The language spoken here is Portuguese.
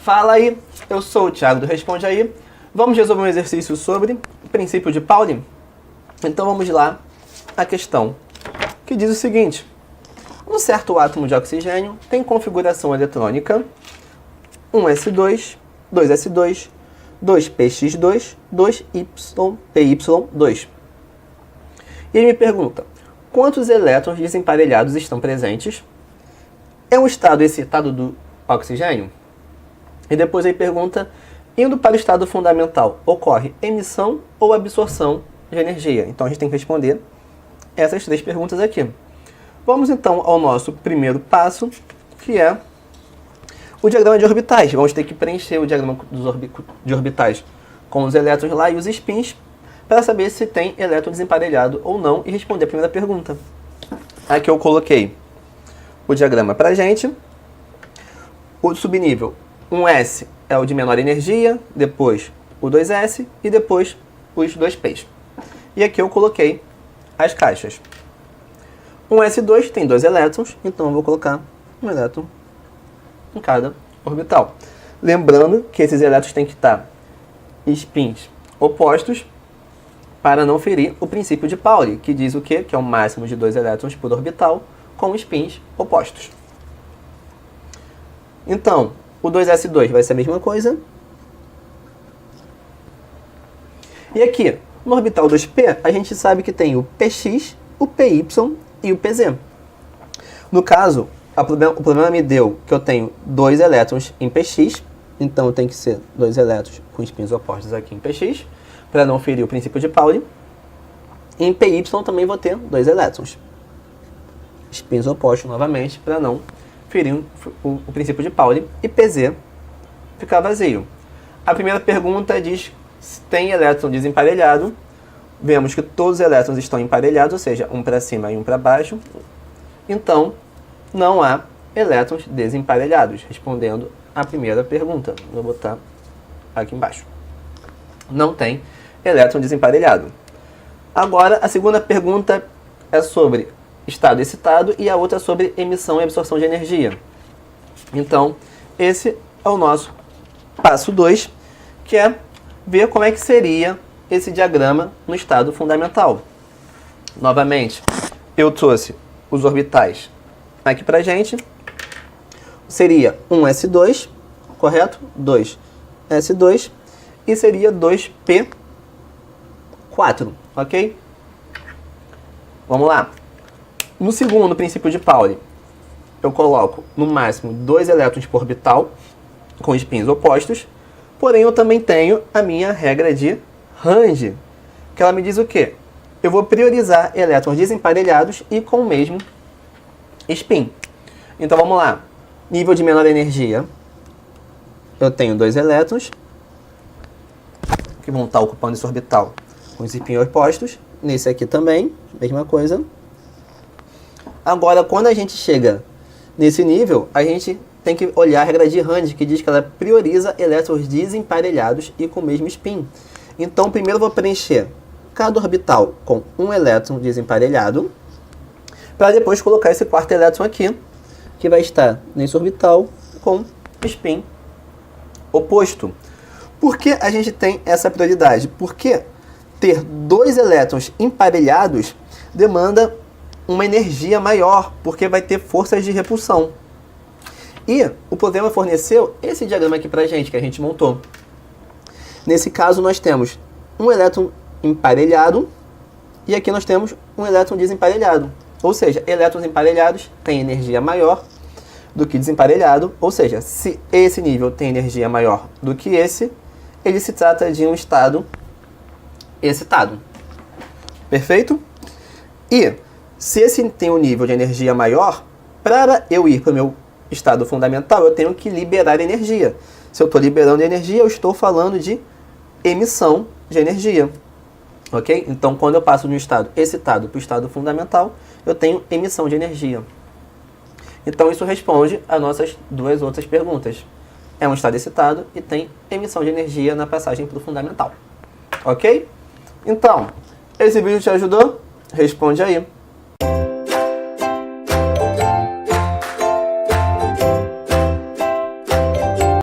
Fala aí, eu sou o Thiago do Responde Aí. Vamos resolver um exercício sobre o princípio de Pauli? Então vamos lá, a questão que diz o seguinte: um certo átomo de oxigênio tem configuração eletrônica 1s2, 2s2, 2px2, 2py2. E ele me pergunta, quantos elétrons desemparelhados estão presentes? É um estado excitado do oxigênio? E depois ele pergunta, indo para o estado fundamental, ocorre emissão ou absorção de energia? Então a gente tem que responder essas três perguntas aqui. Vamos então ao nosso primeiro passo, que é o diagrama de orbitais. Vamos ter que preencher o diagrama de orbitais com os elétrons lá e os spins para saber se tem elétron desemparelhado ou não e responder a primeira pergunta. Aqui eu coloquei o diagrama para a gente. O subnível 1s é o de menor energia, depois o 2s e depois os 2p's. E aqui eu coloquei as caixas. 1s2 tem 2 elétrons, então eu vou colocar um elétron em cada orbital. Lembrando que esses elétrons têm que estar spins opostos para não ferir o princípio de Pauli, que diz o quê? Que é o máximo de 2 elétrons por orbital com spins opostos. Então, o 2s2 vai ser a mesma coisa. E aqui, no orbital 2p, a gente sabe que tem o px, o py e o pz. No caso, o problema me deu que eu tenho 2 elétrons em px, então tem que ser 2 elétrons com spins opostos aqui em px, para não ferir o princípio de Pauli. E em py também vou ter 2 elétrons. Spins opostos novamente, para não ferir o princípio de Pauli. E pz ficar vazio. A primeira pergunta diz se tem elétron desemparelhado. Vemos que todos os elétrons estão emparelhados, ou seja, um para cima e um para baixo. Então, não há elétrons desemparelhados, respondendo a primeira pergunta. Vou botar aqui embaixo. Não tem elétron desemparelhado. Agora, a segunda pergunta é sobre estado excitado e a outra sobre emissão e absorção de energia. Então, esse é o nosso passo 2, que é ver como é que seria esse diagrama no estado fundamental. Novamente, eu trouxe os orbitais aqui pra gente. Seria 1s2, correto? 2s2 e seria 2p4, ok? Vamos lá. No segundo princípio de Pauli, eu coloco no máximo 2 elétrons por orbital com spins opostos, porém eu também tenho a minha regra de Range, que ela me diz o quê? Eu vou priorizar elétrons desemparelhados e com o mesmo spin. Então vamos lá. Nível de menor energia, eu tenho 2 elétrons que vão estar ocupando esse orbital com os spins opostos. Nesse aqui também, mesma coisa. Agora, quando a gente chega nesse nível, a gente tem que olhar a regra de Range, que diz que ela prioriza elétrons desemparelhados e com o mesmo spin. Então, primeiro eu vou preencher cada orbital com um elétron desemparelhado, para depois colocar esse quarto elétron aqui, que vai estar nesse orbital com spin oposto. Por que a gente tem essa prioridade? Porque ter 2 elétrons emparelhados demanda uma energia maior, porque vai ter forças de repulsão. E o problema forneceu esse diagrama aqui pra gente, que a gente montou. Nesse caso, nós temos um elétron emparelhado e aqui nós temos um elétron desemparelhado. Ou seja, elétrons emparelhados têm energia maior do que desemparelhado. Ou seja, se esse nível tem energia maior do que esse, ele se trata de um estado excitado. Perfeito? E se esse tem um nível de energia maior, para eu ir para o meu estado fundamental, eu tenho que liberar energia. Se eu estou liberando energia, eu estou falando de emissão de energia. Ok? Então, quando eu passo de um estado excitado para o estado fundamental, eu tenho emissão de energia. Então, isso responde às nossas duas outras perguntas. É um estado excitado e tem emissão de energia na passagem para o fundamental. Ok? Então, esse vídeo te ajudou? Responde aí.